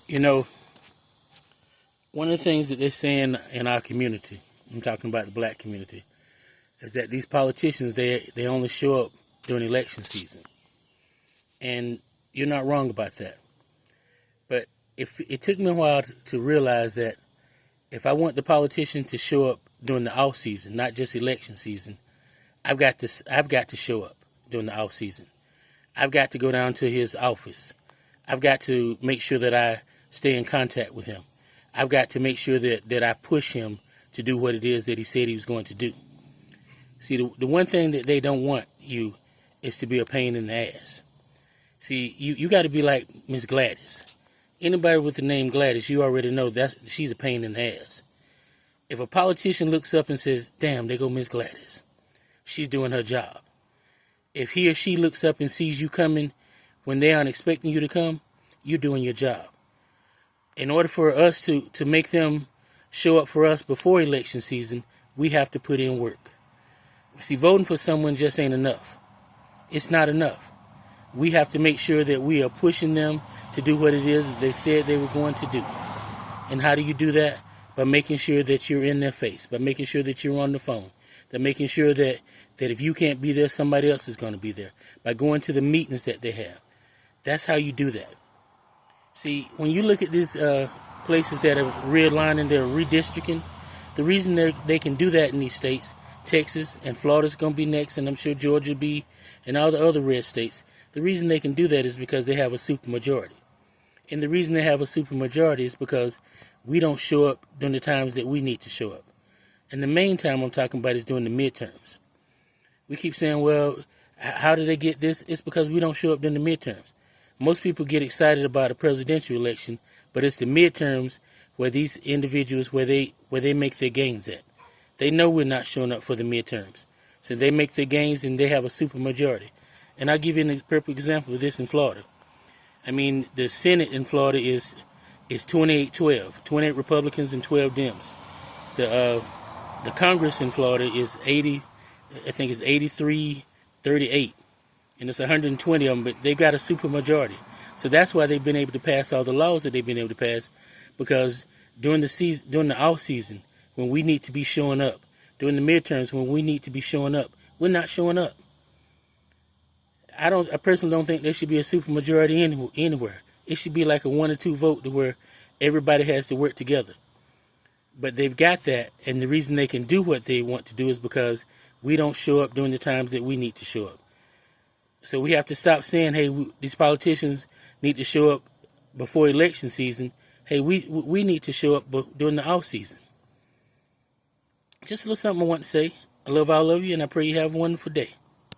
You know, one of the things that they say in our community, I'm talking about the black community, is that these politicians, they only show up during election season. And you're not wrong about that. But if it took me a while to realize that if I want the politician to show up during the off season, not just election season, I've got to show up during the off season. I've got to go down to his office. I've got to make sure that I stay in contact with him. I've got to make sure that I push him to do what it is that he said he was going to do. See, the one thing that they don't want you is to be a pain in the ass. See, you got to be like Miss Gladys. Anybody with the name Gladys, you already know that she's a pain in the ass. If a politician looks up and says, damn, there go Miss Gladys, she's doing her job. If he or she looks up and sees you coming when they aren't expecting you to come, you're doing your job. In order for us to make them show up for us before election season, we have to put in work. See, voting for someone just ain't enough. It's not enough. We have to make sure that we are pushing them to do what it is that they said they were going to do. And how do you do that? By making sure that you're in their face, by making sure that you're on the phone, by making sure that if you can't be there, somebody else is going to be there, by going to the meetings that they have. That's how you do that. See, when you look at these places that are redlining, they're redistricting, the reason they can do that in these states, Texas and Florida's going to be next, and I'm sure Georgia will be, and all the other red states, the reason they can do that is because they have a supermajority. And the reason they have a supermajority is because we don't show up during the times that we need to show up. And the main time I'm talking about is during the midterms. We keep saying, well, how do they get this? It's because we don't show up during the midterms. Most people get excited about a presidential election, but it's the midterms where these individuals, where they make their gains at. They know we're not showing up for the midterms. So they make their gains and they have a supermajority. And I'll give you a perfect example of this in Florida. I mean, the Senate in Florida is 28-12, 28 Republicans and 12 Dems. The Congress in Florida is 83-38, and it's 120 of them, but they've got a supermajority. So that's why they've been able to pass all the laws that they've been able to pass, because during the off season, when we need to be showing up, during the midterms when we need to be showing up, we're not showing up. I personally don't think there should be a supermajority anywhere. It should be like a 1 or 2 vote to where everybody has to work together. But they've got that, and the reason they can do what they want to do is because we don't show up during the times that we need to show up. So we have to stop saying, hey, these politicians need to show up before election season. Hey, we need to show up during the off season. Just a little something I want to say. I love all of you, and I pray you have a wonderful day.